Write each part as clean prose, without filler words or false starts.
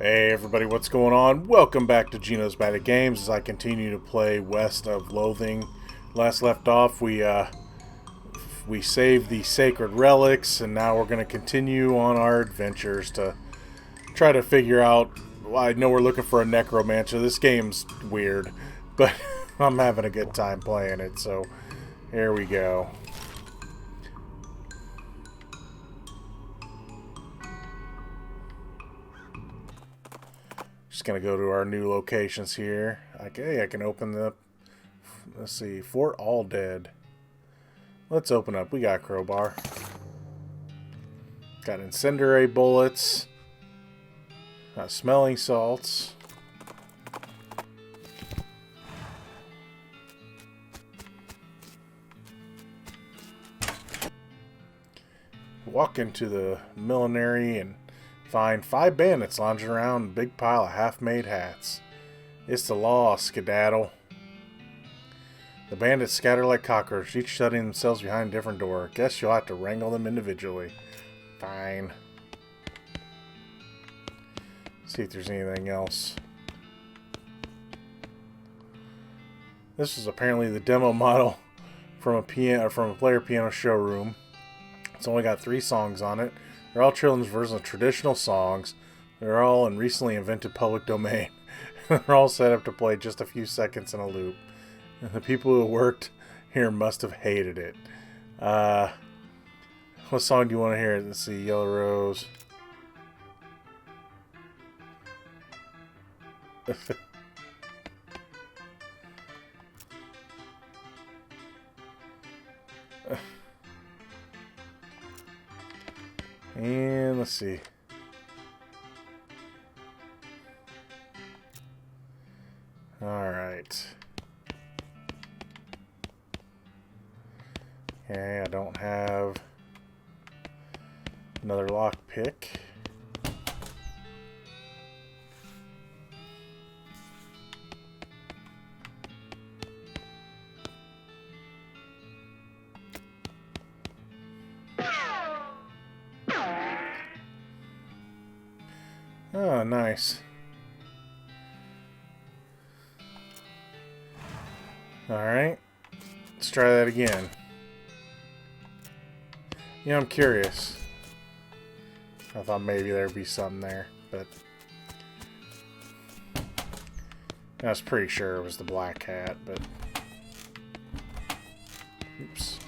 Hey everybody, what's going on? Welcome back to Geno's Bad at Games as I continue to play West of Loathing. Last left off, we saved the sacred relics, and now we're going to continue on our adventures to try to figure out. Well, I know we're looking for a necromancer. This game's weird, but I'm having a good time playing it, so here we go. Just gonna go to our new locations here. Okay, I can open the. Let's see, Fort All Dead. Let's open up. We got a crowbar. Got incendiary bullets. Got smelling salts. Walk into the millinery and find 5 bandits lounging around in a big pile of half-made hats. It's the law, skedaddle. The bandits scatter like cockroaches, each shutting themselves behind a different door. Guess you'll have to wrangle them individually. Fine. See if there's anything else. This is apparently the demo model from a player piano showroom. It's only got 3 songs on it. They're all children's versions of traditional songs. They're all in recently invented public domain. They're all set up to play just a few seconds in a loop. And the people who worked here must have hated it. What song do you want to hear? Let's see, Yellow Rose. And let's see. Alright. Okay, I don't have another lockpick. Oh, nice. Alright. Let's try that again. You know, I'm curious. I thought maybe there'd be something there, but I was pretty sure it was the black hat, but oops.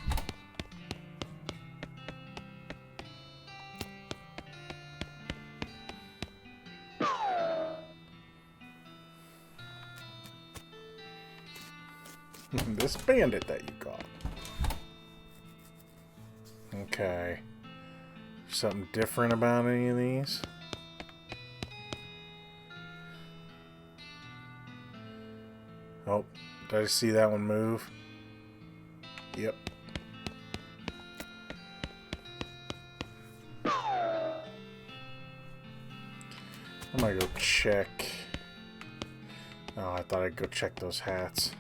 This bandit that you got. Okay. Something different about any of these? Oh, did I see that one move? Yep. I'm gonna go check. Oh, I thought I'd go check those hats.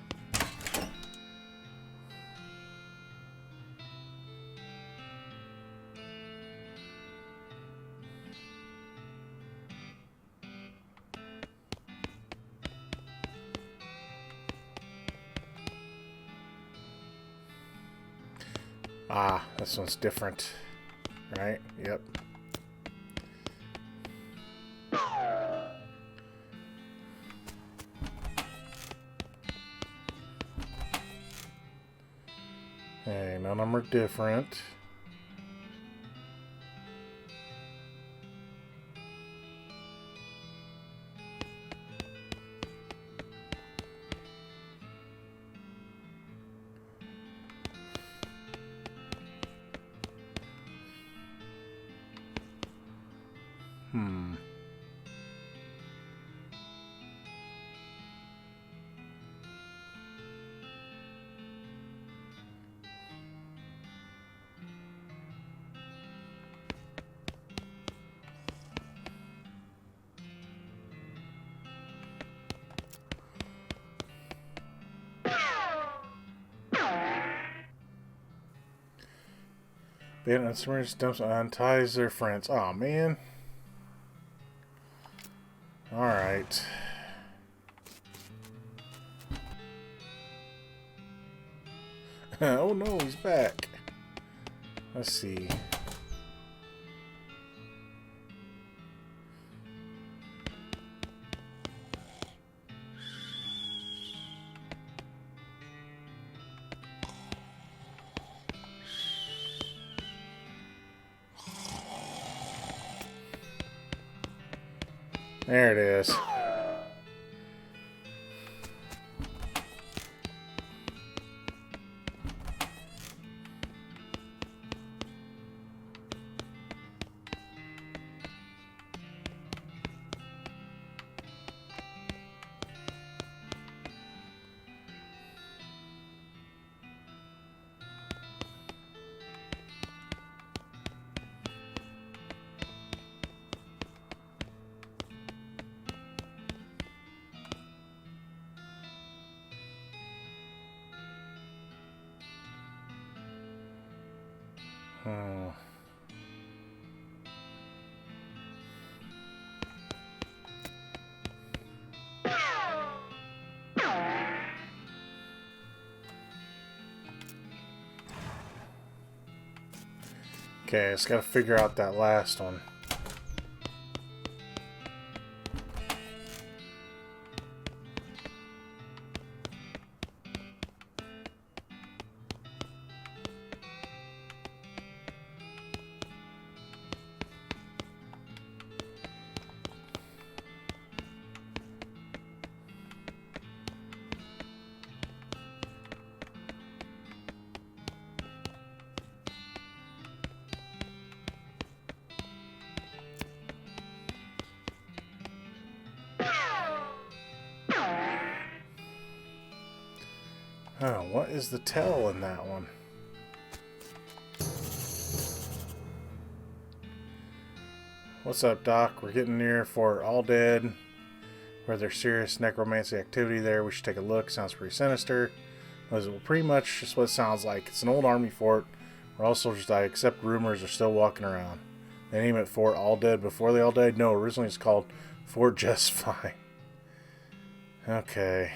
Ah, this one's different. Right? Yep. Hey, none of them are different. Bandit dumps unties their friends. Oh man. Alright. Oh no, he's back. Let's see. There it is. Hmm. Okay, just gotta figure out that last one. Oh, what is the tell in that one? What's up, Doc? We're getting near Fort All Dead. Where there's serious necromancy activity there, we should take a look. Sounds pretty sinister. Well, pretty much just what it sounds like. It's an old army fort where all soldiers die, except rumors are still walking around. They name it Fort All Dead before they all died? No, originally it's called Fort Just Fine. Okay.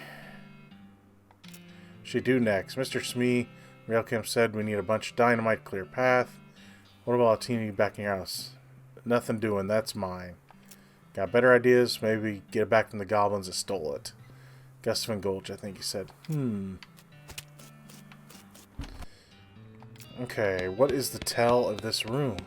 Should do next. Mr. Smee, Railcamp said we need a bunch of dynamite to clear path. What about a team backing your house? Nothing doing, that's mine. Got better ideas? Maybe get it back from the goblins that stole it. Gustavin Gulch, I think he said. Okay, what is the tell of this room?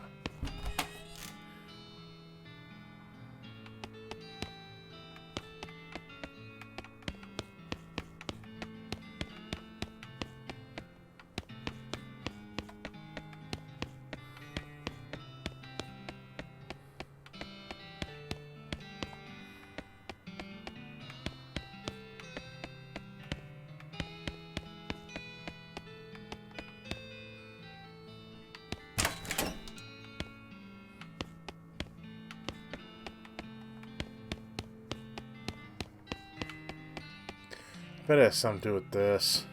I bet it has something to do with this.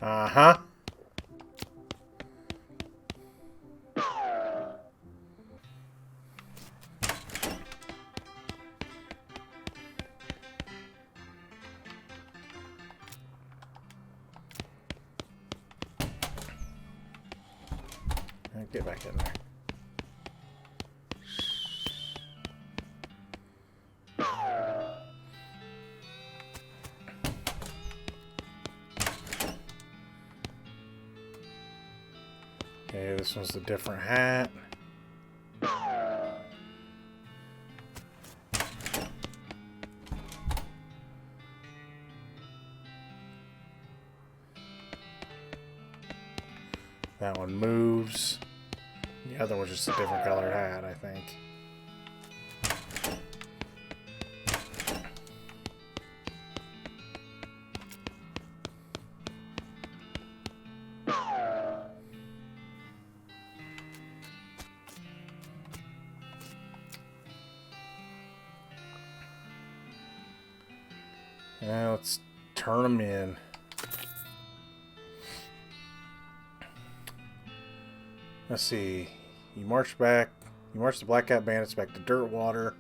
Uh-huh. Get back in there. Okay, this one's a different hat. That one moves. The other one's just a different colored hat, I think. Now let's turn them in. Let's see. You march the Black Cat bandits back to Dirtwater,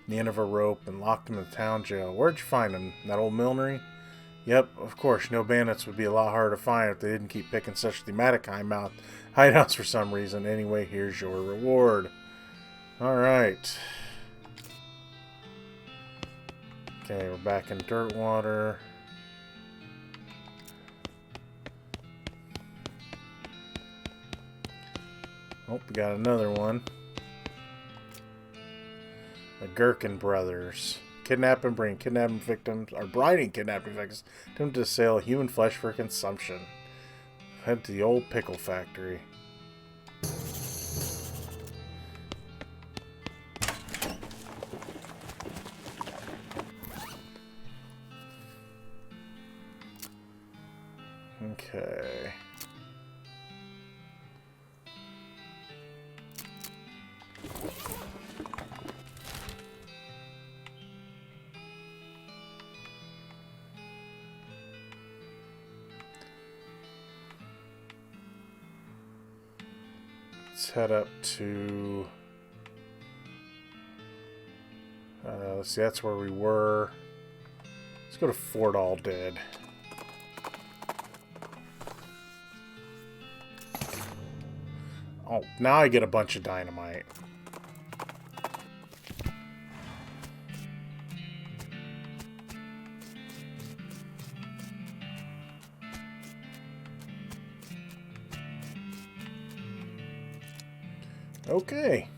the end of a rope, and locked them in the town jail. Where'd you find them? That old millinery? Yep, of course. No bandits would be a lot harder to find if they didn't keep picking such thematic hideouts for some reason. Anyway, here's your reward. Alright. Okay, we're back in Dirtwater. Oh, we got another one. The Gherkin brothers. Kidnapping victims, or bribing kidnapping victims to sell human flesh for consumption. Head to the old pickle factory. Okay. Let's head up to... let's see, that's where we were. Let's go to Fort All Dead. Oh, now I get a bunch of dynamite. Okay.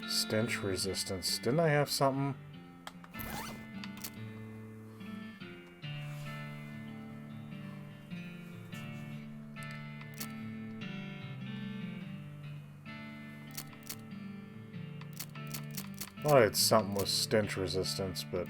Stench resistance. Didn't I have something? I thought I had something with stench resistance, but...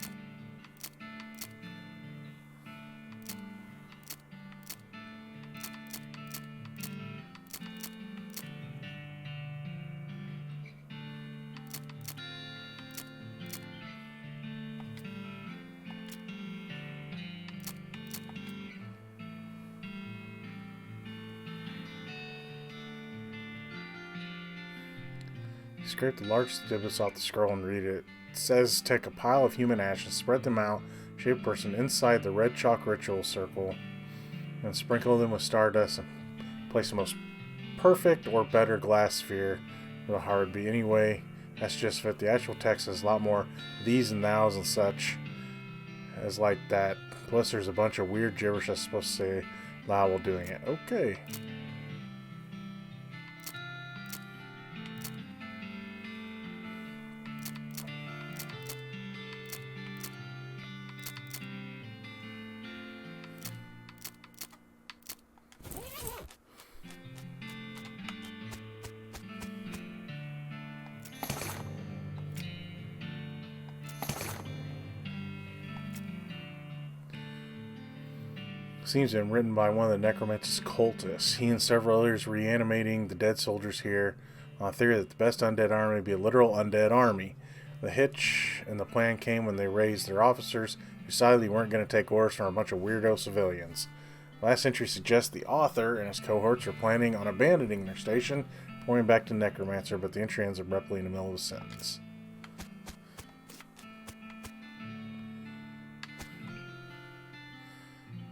Scrape the largest gibbous off the scroll and read it. It says, take a pile of human ashes, spread them out, shape a person inside the red chalk ritual circle, and sprinkle them with stardust and place the most perfect or better glass sphere where the heart would be. Anyway, that's just fit. The actual text has a lot more these and thous and such as like that. Plus there's a bunch of weird gibberish that's supposed to say loud while doing it. Okay. Seems to have been written by one of the necromancer's cultists. He and several others reanimating the dead soldiers here on the theory that the best undead army would be a literal undead army. The hitch and the plan came when they raised their officers, who decided they weren't going to take orders from a bunch of weirdo civilians. Last entry suggests the author and his cohorts are planning on abandoning their station, pointing back to Necromancer, but the entry ends abruptly in the middle of a sentence.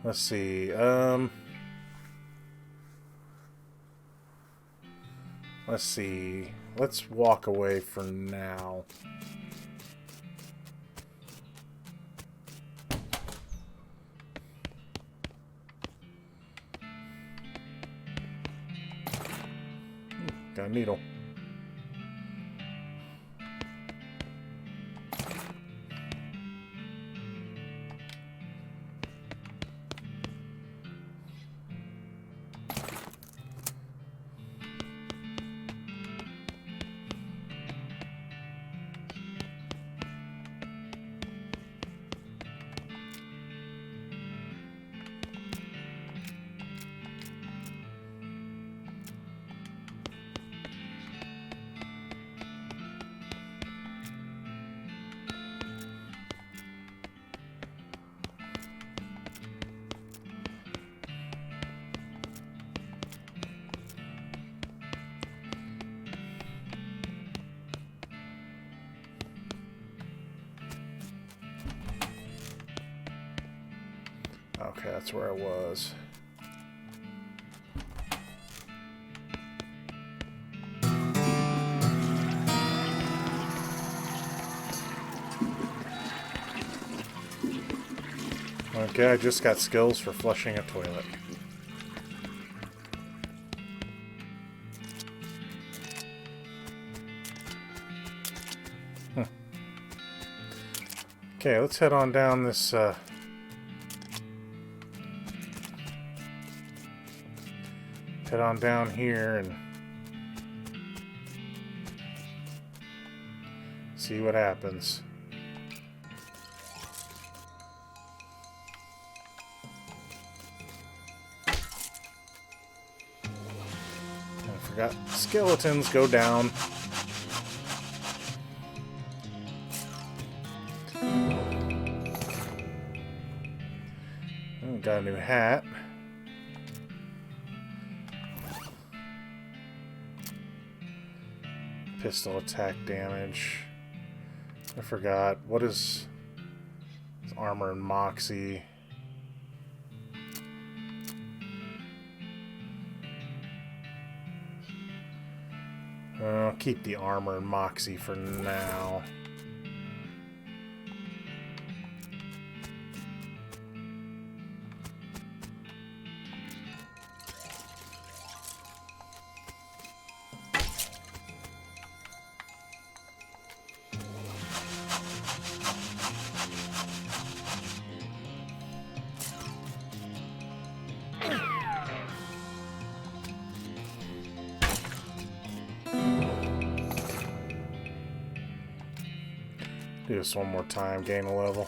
Let's see, let's walk away for now. Got a needle. Okay, that's where I was. Okay, I just got skills for flushing a toilet. Okay, let's head on down this, head on down here and see what happens. I forgot skeletons go down. Got a new hat. Pistol attack damage. I forgot. What is armor and moxie? I'll keep the armor and moxie for now. Do this one more time, gain a level.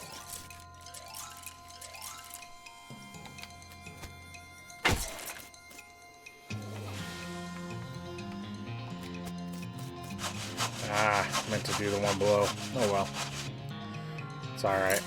Ah, meant to do the one below. Oh well. It's alright.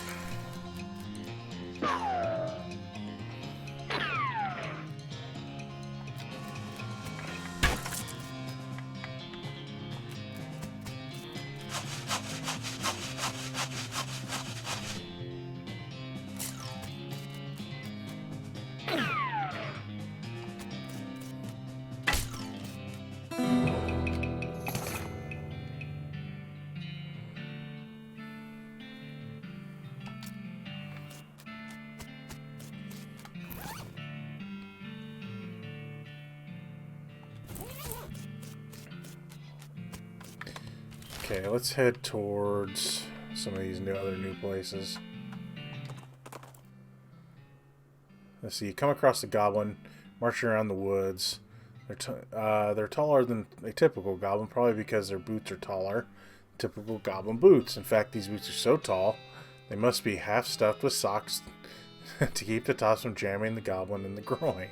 Okay, let's head towards some of these other new places. Let's see, you come across a goblin marching around the woods. They're taller than a typical goblin, probably because their boots are taller. Typical goblin boots. In fact, these boots are so tall, they must be half stuffed with socks to keep the tops from jamming the goblin in the groin.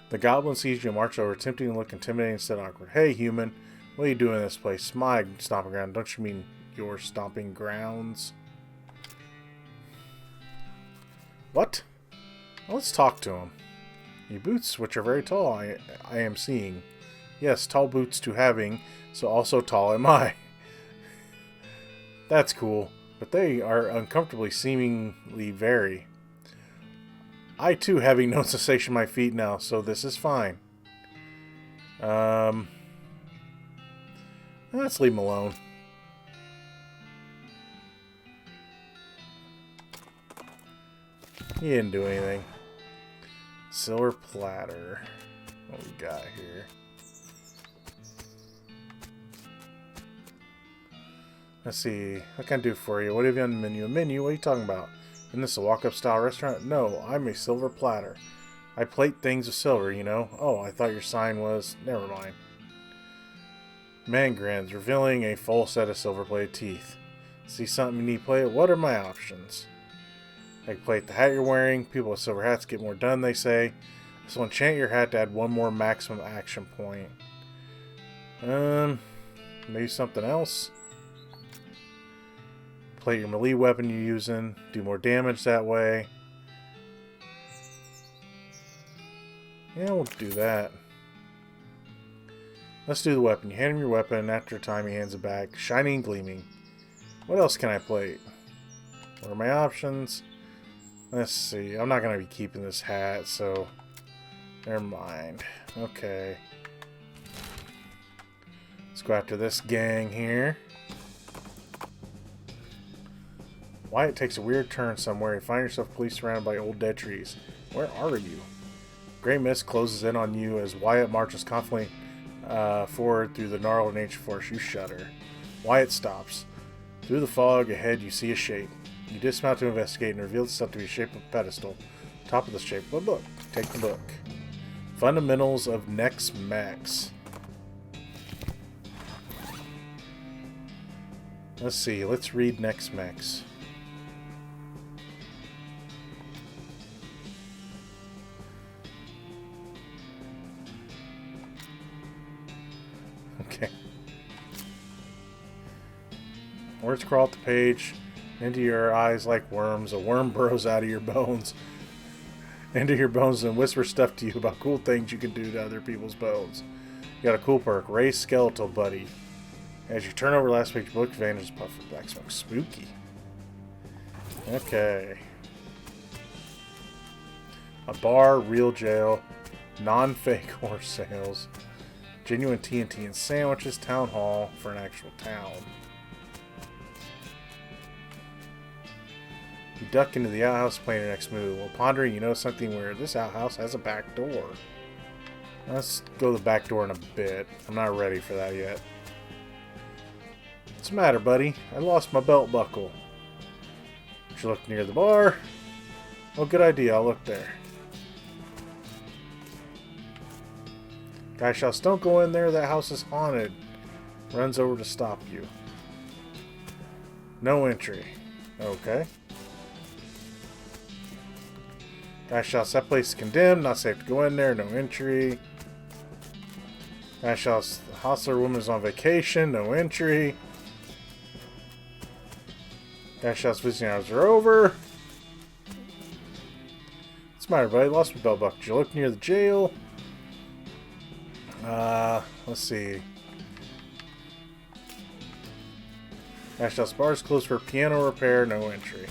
The goblin sees you march over, attempting to look intimidating instead awkward. Hey, human. What are you doing in this place? My stomping ground. Don't you mean your stomping grounds? What? Well, let's talk to him. Your boots, which are very tall, I am seeing. Yes, tall boots to having, so also tall am I. That's cool, but they are uncomfortably seemingly very. I too having no sensation in my feet now, so this is fine. Let's leave him alone. He didn't do anything. Silver platter. What we got here? Let's see. What can I do for you? What have you on the menu? A menu? What are you talking about? Isn't this a walk-up style restaurant? No, I'm a silver platter. I plate things with silver, you know. Oh, I thought your sign was... Never mind. Man grins, revealing a full set of silver-plated teeth. See something you need to play? What are my options? I can plate the hat you're wearing. People with silver hats get more done, they say. So enchant your hat to add one more maximum action point. Maybe something else? Plate your melee weapon you're using. Do more damage that way. Yeah, we'll do that. Let's do the weapon. You hand him your weapon, and after a time he hands it back, shining and gleaming. What else can I plate? What are my options? Let's see. I'm not going to be keeping this hat, so never mind. Okay. Let's go after this gang here. Wyatt takes a weird turn somewhere. You find yourself police surrounded by old dead trees. Where are you? Gray mist closes in on you as Wyatt marches confidently forward through the gnarled ancient forest. You shudder. Wyatt stops. Through the fog ahead, you see a shape. You dismount to investigate and reveal itself to be the shape of a pedestal. Top of the shape of a book. Take the book. Fundamentals of Nex Mex. Let's see. Let's read Nex Mex. Okay. Words crawl up the page into your eyes like worms. A worm burrows out of your bones. Into your bones and whispers stuff to you about cool things you can do to other people's bones. You got a cool perk. Raise Skeletal Buddy. As you turn over the last page, book vanishes. Puff of black smoke. Spooky. Okay. A bar, real jail, non-fake horse sales, genuine TNT and sandwiches, town hall for an actual town. You duck into the outhouse, plan your next move. While pondering, you know something weird. This outhouse has a back door. Let's go to the back door in a bit. I'm not ready for that yet. What's the matter, buddy? I lost my belt buckle. Should look near the bar. Oh, good idea. I'll look there. Guy shouts, don't go in there. That house is haunted. Runs over to stop you. No entry. Okay. Guy shouts, that place is condemned. Not safe to go in there. No entry. Guy shouts, the hostler woman is on vacation. No entry. Guy shouts, visiting hours are over. What's the matter, buddy? Lost my belt buckle. Did you look near the jail? Let's see. Guy shouts, bar's closed for piano repair. No entry.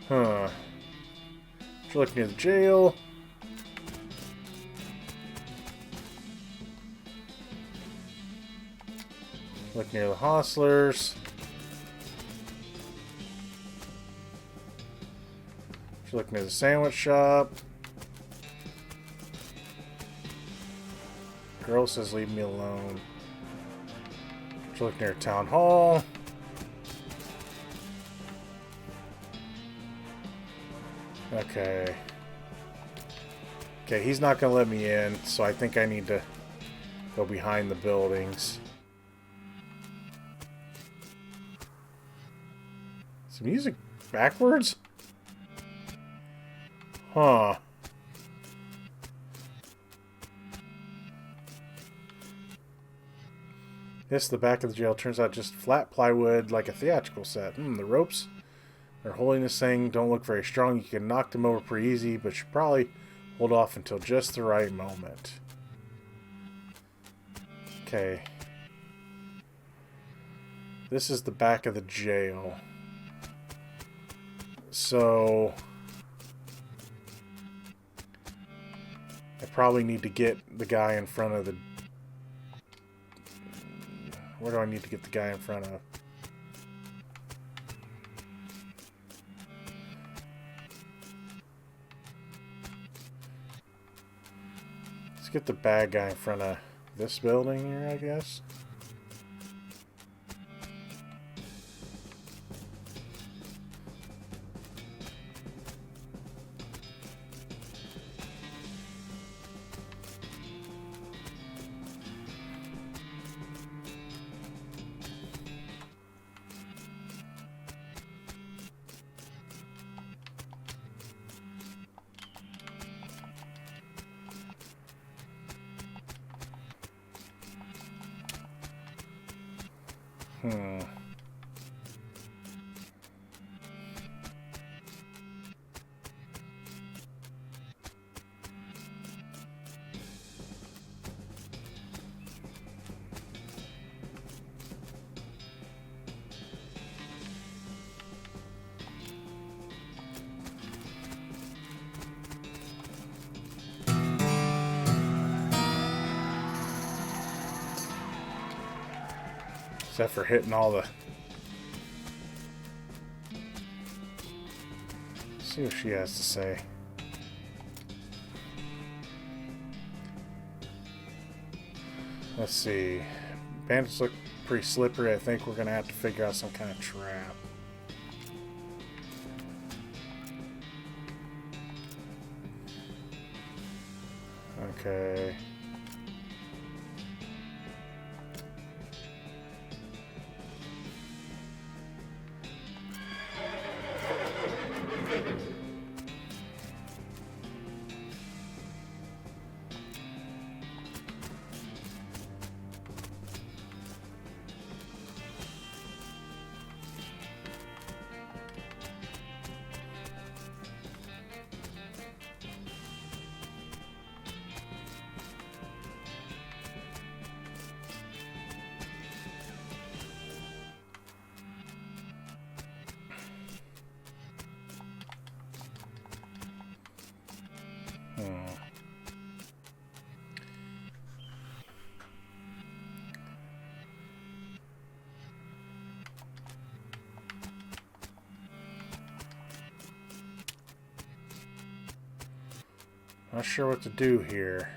Huh. Did you look near the jail? Look near the hostlers. Look near the sandwich shop. Girl says leave me alone. Look near town hall. Okay. Okay, he's not gonna let me in, so I think I need to go behind the buildings. Is the music backwards? Huh. This, the back of the jail, turns out just flat plywood like a theatrical set. The ropes they're holding this thing don't look very strong. You can knock them over pretty easy, but should probably hold off until just the right moment. Okay. This is the back of the jail. So I probably need to get the guy in front of the... Where do I need to get the guy in front of? Let's get the bad guy in front of this building here, I guess. Except for hitting all the... Let's see what she has to say. Let's see. Bandits look pretty slippery. I think we're going to have to figure out some kind of trap. Okay. Not sure what to do here.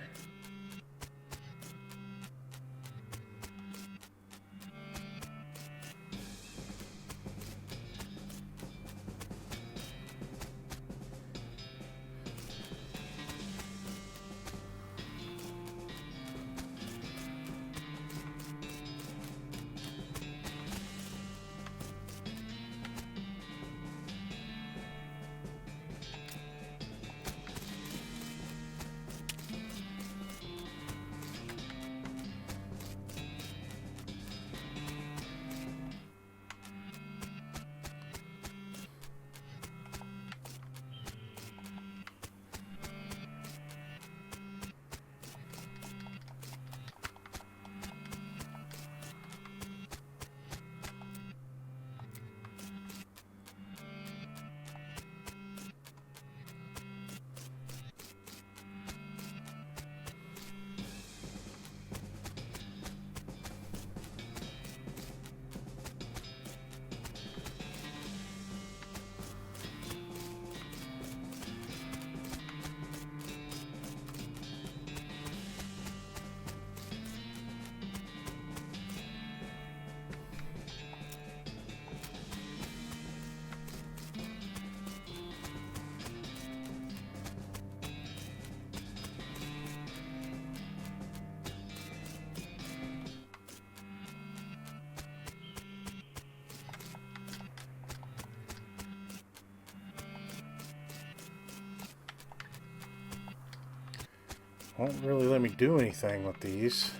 Won't really let me do anything with these.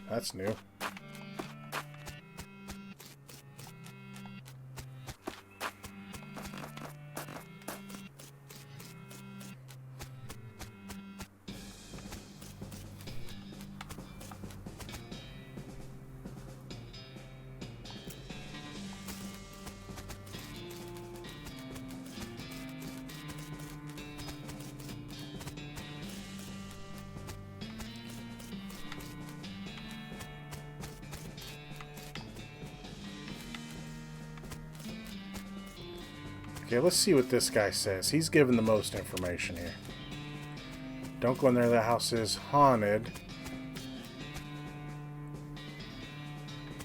That's new. Okay, let's see what this guy says. He's given the most information here. Don't go in there. That house is haunted.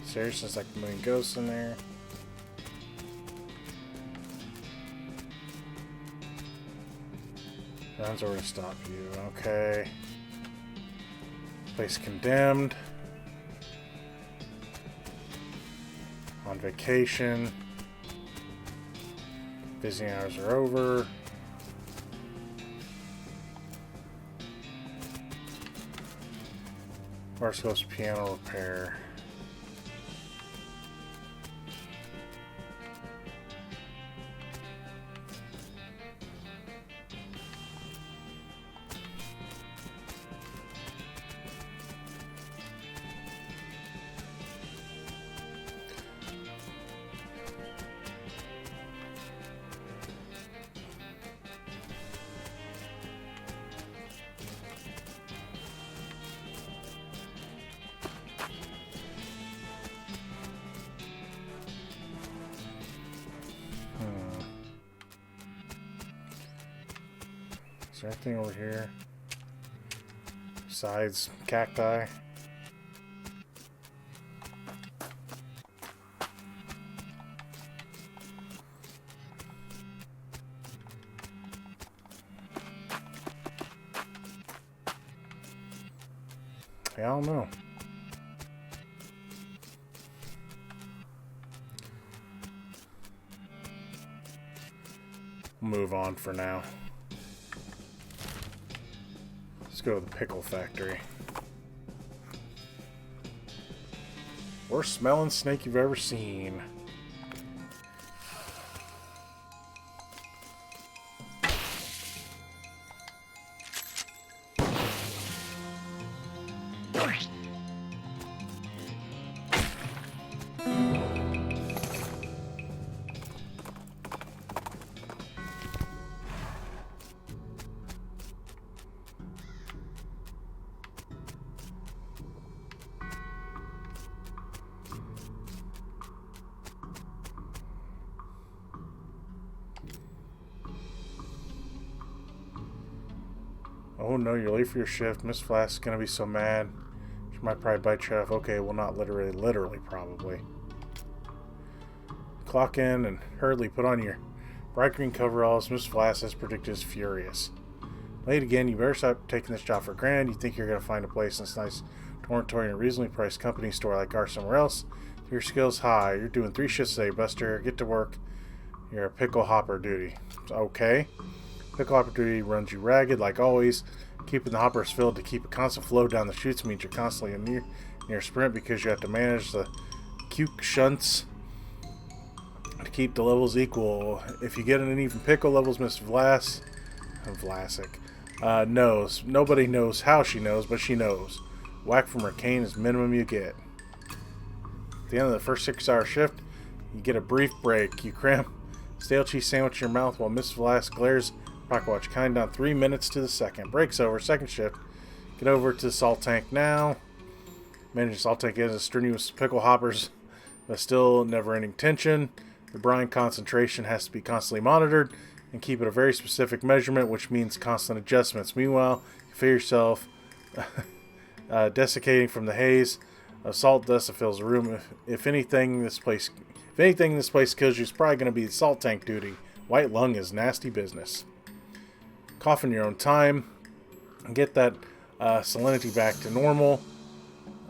Seriously, there's like a million ghosts in there. Guns already stop you. Okay. Place condemned. On vacation. Visiting hours are over. West Coast piano repair. Is there anything over here besides cacti? I don't know. Move on for now. Let's go to the pickle factory. Worst smelling snake you've ever seen. Oh no, you're late for your shift. Miss Flask is gonna be so mad. She might probably bite you off. Okay, well not literally probably. Clock in and hurriedly put on your bright green coveralls. Miss Flask, as predicted, is furious. Late again, you better stop taking this job for granted. You think you're gonna find a place in this nice dormitory in a reasonably priced company store like ours somewhere else? Your skills high. You're doing 3 shifts today, Buster. Get to work. You're a pickle hopper duty. Okay. Pickle hopper duty runs you ragged, like always. Keeping the hoppers filled to keep a constant flow down the chutes means you're constantly near sprint because you have to manage the cuke shunts to keep the levels equal. If you get an even pickle levels, Miss Vlasic knows. Nobody knows how she knows, but she knows. Whack from her cane is minimum you get. At the end of the first 6-hour shift, you get a brief break. You cram stale cheese sandwich in your mouth while Miss Vlasic glares pocket watch, counting down 3 minutes to the second. Break's over. Second shift. Get over to the salt tank now. Managing salt tank is a strenuous pickle hoppers, but still never-ending tension. The brine concentration has to be constantly monitored and keep at a very specific measurement, which means constant adjustments. Meanwhile, you feel yourself desiccating from the haze of salt dust that fills the room. If anything, this place kills you, it's probably going to be salt tank duty. White lung is nasty business. Cough in your own time and get that salinity back to normal.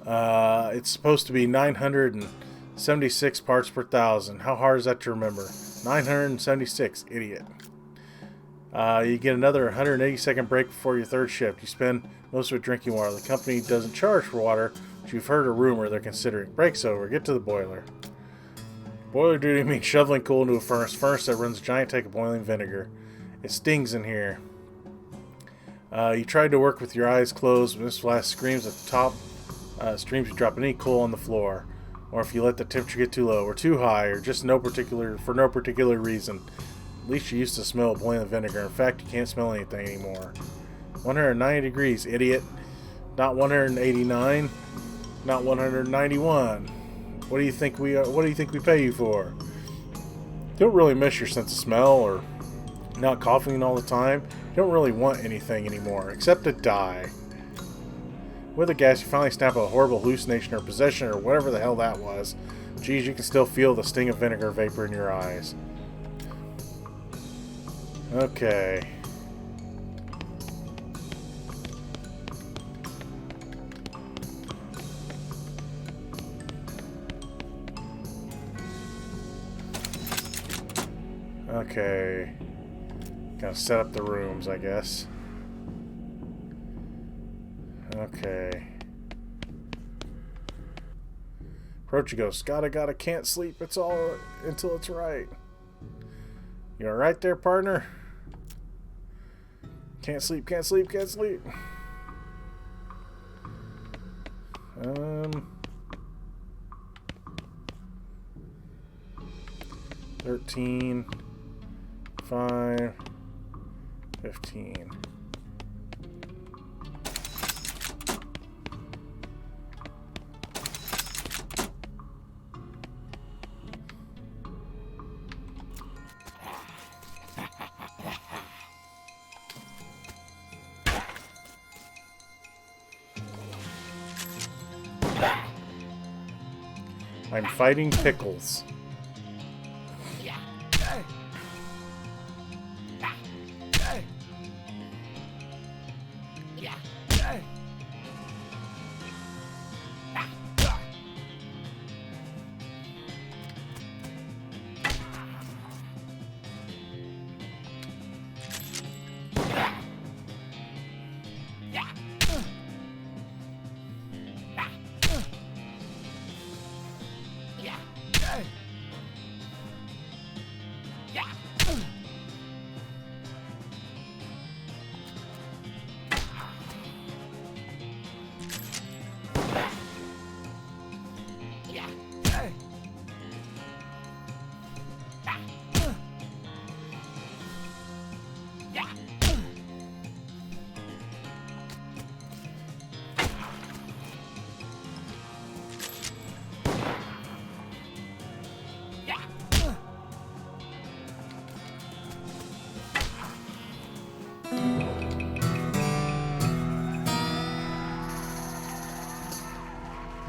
It's supposed to be 976 parts per thousand. How hard is that to remember? 976, idiot. You get another 180-second break before your third shift. You spend most of it drinking water. The company doesn't charge for water, but you've heard a rumor they're considering. Break's over. Get to the boiler. Boiler duty means shoveling coal into a furnace that runs a giant tank of boiling vinegar. It stings in here. You tried to work with your eyes closed, but Miss Flask screams at the top. Streams you drop any coal on the floor, or if you let the temperature get too low or too high, or just for no particular reason. At least you used to smell boiling vinegar. In fact, you can't smell anything anymore. 190 degrees, idiot. Not 189. Not 191. What do you think we pay you for? You don't really miss your sense of smell or not coughing all the time. You don't really want anything anymore, except to die. With the gas, you finally snap a horrible hallucination or possession or whatever the hell that was. Geez, you can still feel the sting of vinegar vapor in your eyes. Okay. Okay. Gotta set up the rooms, I guess. Okay. Approach, you go. Gotta, can't sleep. It's all until it's right. You alright there, partner? Can't sleep. 13, 5, 15. I'm fighting pickles.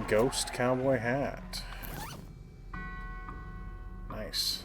Ghost cowboy hat. Nice.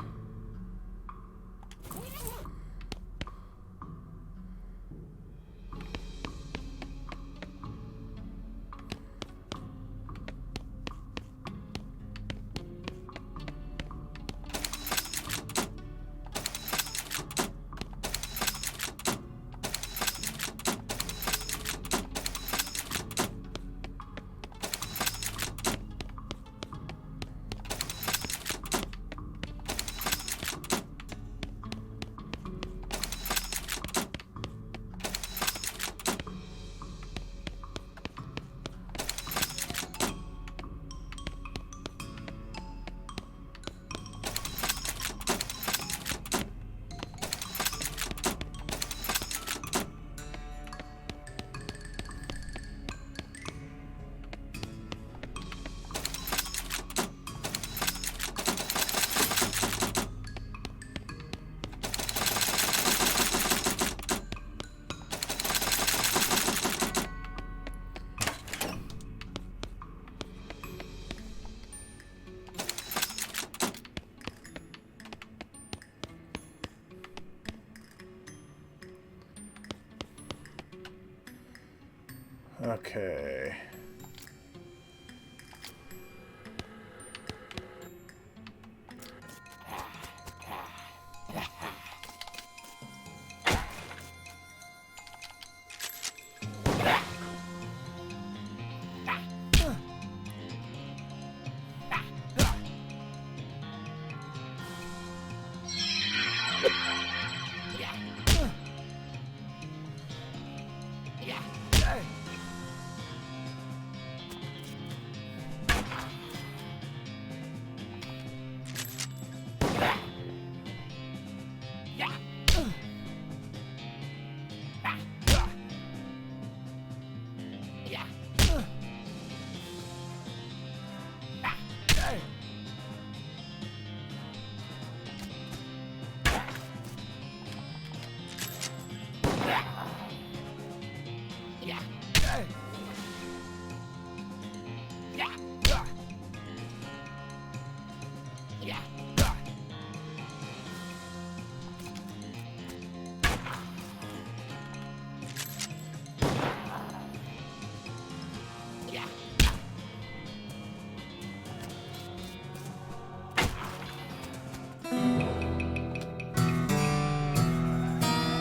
Okay.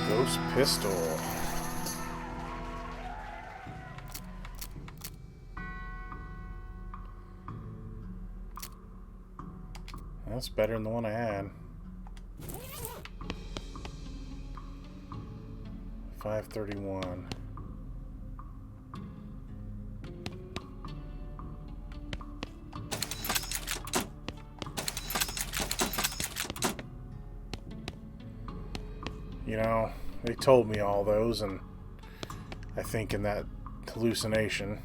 Ghost pistol. That's better than the one I had. 531. You know, they told me all those, and I think in that hallucination.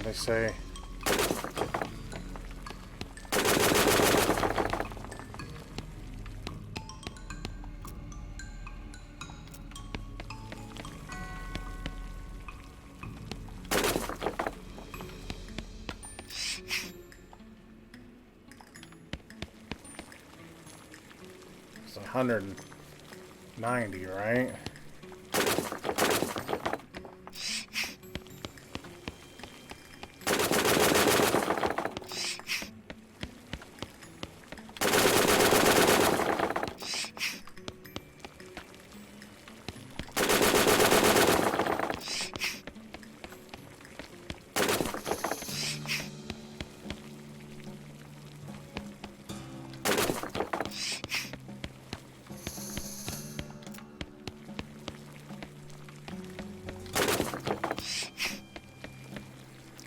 they say. It's 190, right?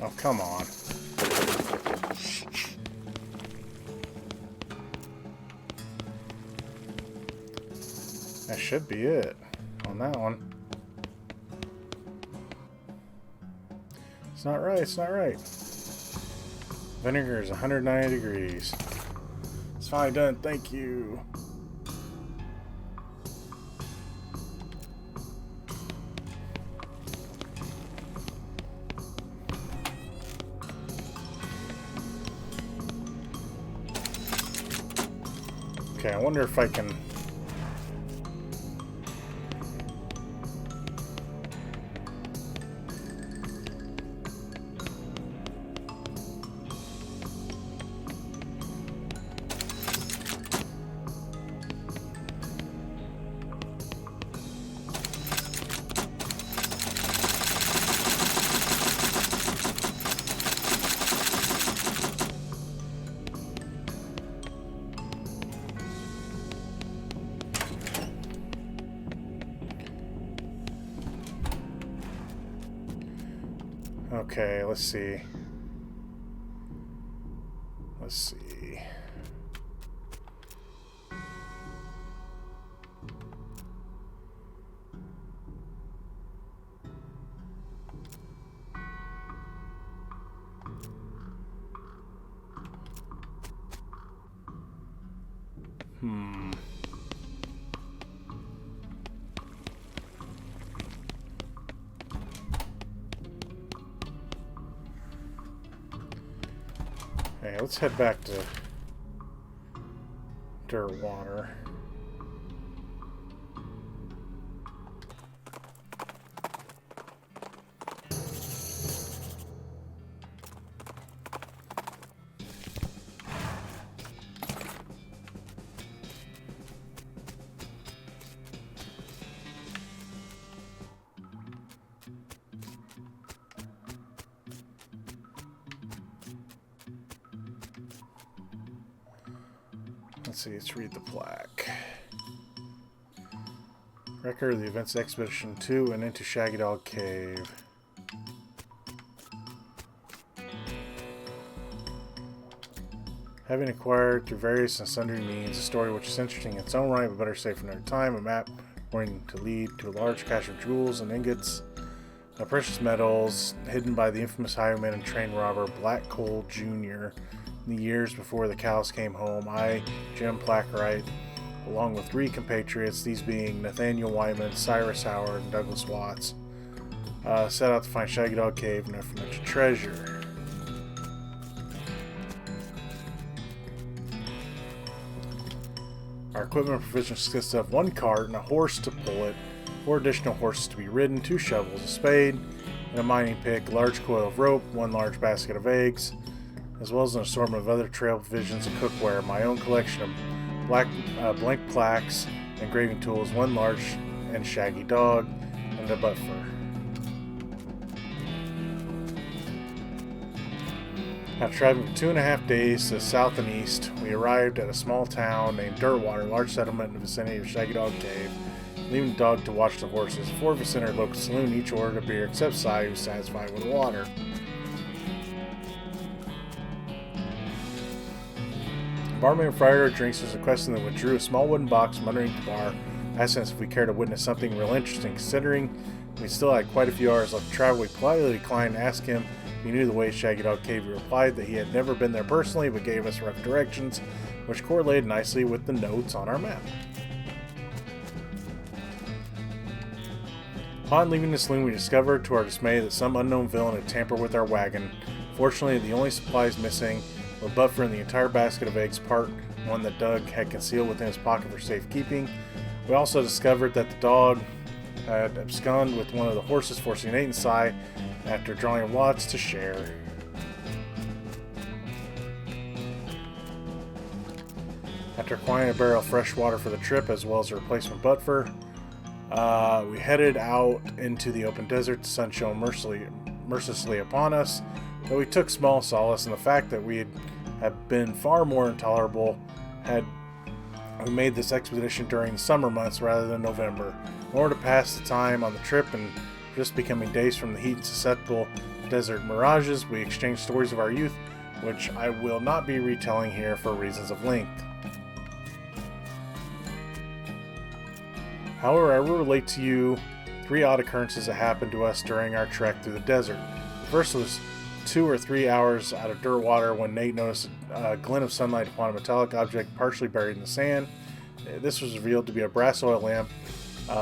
Oh, come on. That should be it on that one. It's not right, it's not right. Vinegar is 190 degrees. It's finally done, thank you. Okay, I wonder if I can... Okay, let's see. Let's see. Hey, let's head back to dirt water. Let's see, let's read the plaque. Record of the events of Expedition 2 and into Shaggy Dog Cave. Having acquired through various and sundry means a story which is interesting in its own right but better safe for another time, a map pointing to lead to a large cache of jewels and ingots of precious metals hidden by the infamous highwayman and train robber Black Cole Jr. In the years before the cows came home, I, Jim Plackwright, along with 3 compatriots, these being Nathaniel Wyman, Cyrus Howard, and Douglas Watts, set out to find Shaggy Dog Cave and aforementioned treasure. Our equipment and provisions consist of 1 cart and a horse to pull it, 4 additional horses to be ridden, 2 shovels, a spade, and a mining pick, a large coil of rope, 1 large basket of eggs, as well as an assortment of other trail provisions and cookware, my own collection of blank plaques, engraving tools, 1 large and shaggy dog, and a butt fur. After traveling for 2.5 days to the south and east, we arrived at a small town named Dirtwater, a large settlement in the vicinity of Shaggy Dog Cave, leaving the dog to watch the horses. 4 of us entered a local saloon, each ordered a beer except Cy, who was satisfied with water. The barman fried our drinks was requesting that we withdrew a small wooden box from underneath the bar, asking us if we cared to witness something real interesting. Considering we still had quite a few hours left to travel, we politely declined and asked him He knew the way Shaggy Dog Cave. He replied that he had never been there personally, but gave us rough directions, which correlated nicely with the notes on our map. Upon leaving the saloon, we discovered, to our dismay, that some unknown villain had tampered with our wagon. Fortunately, the only supplies missing were buffer and the entire basket of eggs, part one that Doug had concealed within his pocket for safekeeping. We also discovered that the dog had absconded with one of the horses, forcing Nate and Cy, after drawing lots, to share. After acquiring a barrel of fresh water for the trip, as well as a replacement buffer, we headed out into the open desert. The sun shone mercilessly upon us, but we took small solace in the fact that we had been far more intolerable had we made this expedition during the summer months rather than November. In order to pass the time on the trip and just becoming days from the heat and susceptible desert mirages, we exchanged stories of our youth, which I will not be retelling here for reasons of length. However, I will relate to you 3 odd occurrences that happened to us during our trek through the desert. The first was 2 or 3 hours out of dirt water when Nate noticed a glint of sunlight upon a metallic object partially buried in the sand. This was revealed to be a brass oil lamp,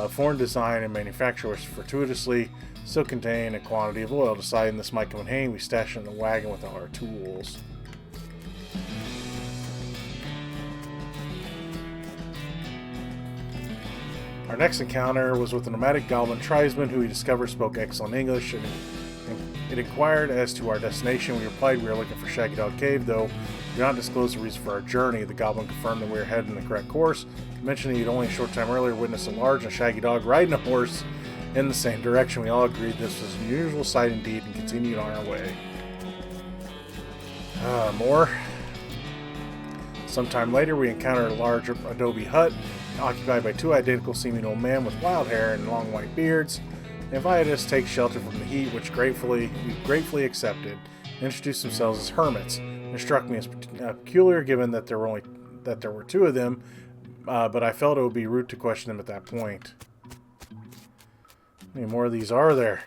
foreign design and manufacture, which fortuitously still contained a quantity of oil. Deciding this might come in handy, we stashed it in the wagon with all our tools. Our next encounter was with a nomadic goblin tribesman who we discovered spoke excellent English. It inquired as to our destination. We replied we were looking for Shaggy Dog Cave, though we did not disclose the reason for our journey. The goblin confirmed that we were heading in the correct course. He mentioned that he'd only a short time earlier witnessed a large and shaggy dog riding a horse in the same direction. We all agreed this was an unusual sight indeed and continued on our way. More. Sometime later, we encountered a large adobe hut occupied by 2 identical seeming old men with wild hair and long white beards. They invited us to take shelter from the heat, which we gratefully accepted, and introduced themselves as hermits. It struck me as peculiar, given that there were 2 of them, but I felt it would be rude to question them at that point. How many more of these are there?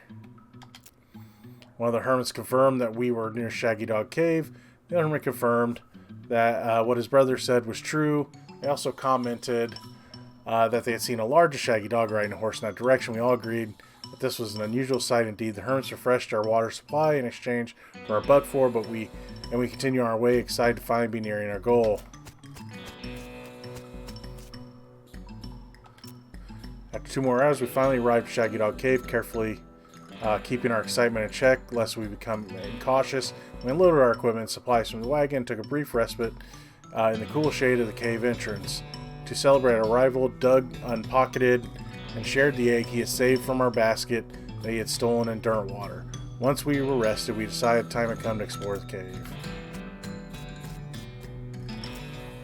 One of the hermits confirmed that we were near Shaggy Dog Cave. The other hermit confirmed that what his brother said was true. They also commented that they had seen a larger shaggy dog riding a horse in that direction. We all agreed that this was an unusual sight indeed. The hermits refreshed our water supply in exchange for our but-for, but we continue on our way, excited to finally be nearing our goal. After 2 more hours, we finally arrived at Shaggy Dog Cave, carefully keeping our excitement in check, lest we become incautious. We unloaded our equipment and supplies from the wagon and took a brief respite in the cool shade of the cave entrance. To celebrate our arrival, Doug unpocketed and shared the egg he had saved from our basket that he had stolen in dirt water. Once we were rested, we decided time had come to explore the cave.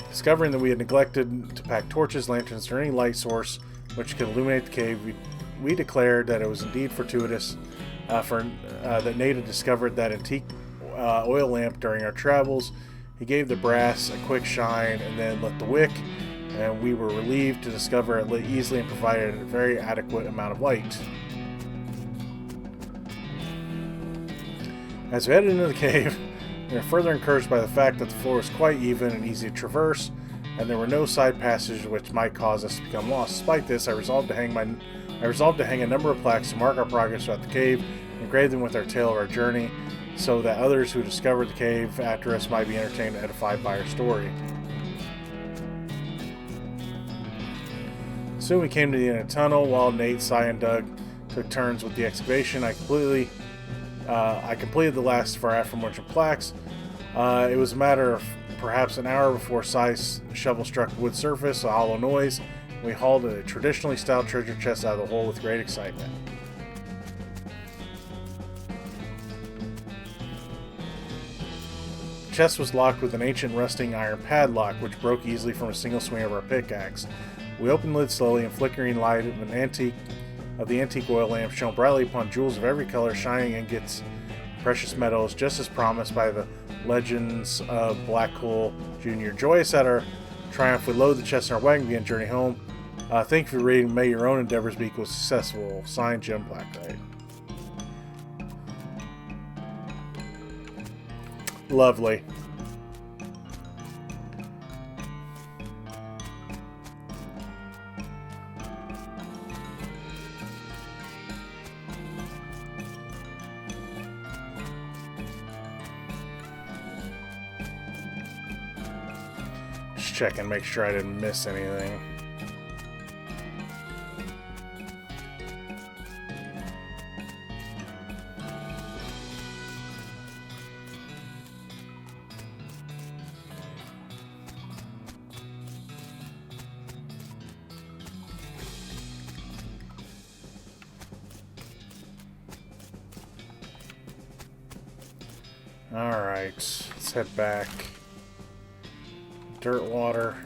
Discovering that we had neglected to pack torches, lanterns, or any light source which could illuminate the cave, we declared that it was indeed fortuitous that Nate had discovered that antique oil lamp during our travels. He gave the brass a quick shine and then lit the wick, and we were relieved to discover it lit easily and provided a very adequate amount of light. As we headed into the cave, we were further encouraged by the fact that the floor was quite even and easy to traverse, and there were no side passages which might cause us to become lost. Despite this, I resolved to hang a number of plaques to mark our progress throughout the cave and engrave them with our tale of our journey, so that others who discovered the cave after us might be entertained and edified by our story. Soon we came to the end of the tunnel. While Nate, Cy, and Doug took turns with the excavation, I completed the last of our aforementioned plaques. It was a matter of perhaps an hour before Cy's shovel struck the wood surface, a hollow noise. We hauled a traditionally styled treasure chest out of the hole with great excitement. The chest was locked with an ancient rusting iron padlock, which broke easily from a single swing of our pickaxe. We opened the lid slowly, and flickering light of the antique oil lamp shone brightly upon jewels of every color, shining ingots, precious metals, just as promised by the legends of Black Hole Jr. Joyous at our triumph, we loaded the chest in our wagon and began journey home. Thank you for reading. May your own endeavors be equally successful. Signed, Jim Blackwright. Lovely. Just checking, make sure I didn't miss anything. Alright, let's head back. Dirt water.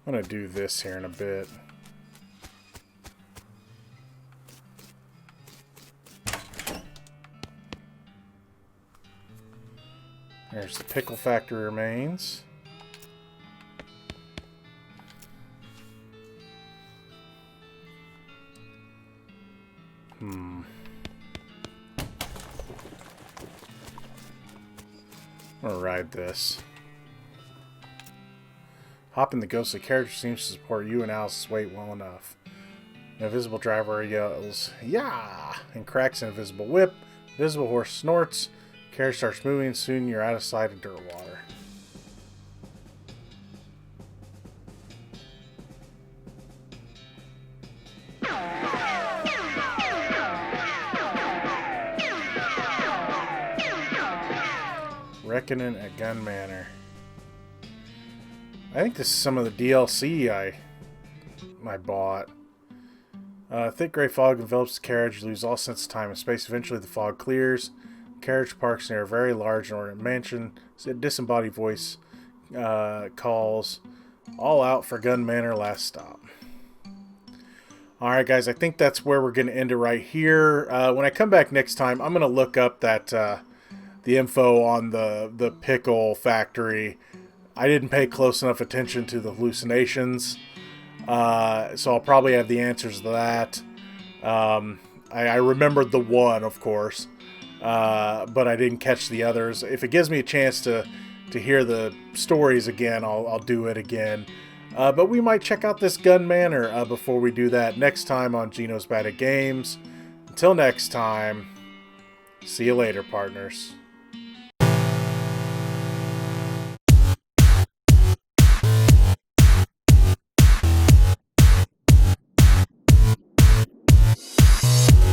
I'm gonna do this here in a bit. There's the pickle factory remains. I'm gonna ride this. Hop in the ghostly carriage seems to support you and Alice's weight well enough. An invisible driver yells, "Yeah!" and cracks an invisible whip. Invisible horse snorts. Carriage starts moving. Soon you're out of sight of dirt water. Reckoning at Gun Manor. I think this is some of the DLC I bought. Thick gray fog envelops the carriage. You lose all sense of time and space. Eventually the fog clears. Carriage parks near a very large and ornate mansion. A disembodied voice calls, "All out for Gun Manor, last stop." Alright guys, I think that's where we're going to end it right here. When I come back next time, I'm going to look up that the info on the pickle factory. I didn't pay close enough attention to the hallucinations, so I'll probably have the answers to that. I remembered the one, of course, but I didn't catch the others. If it gives me a chance to hear the stories again, I'll do it again. But we might check out this Gun Manor before we do that next time on Geno's Bad at Games. Until next time, see you later, partners.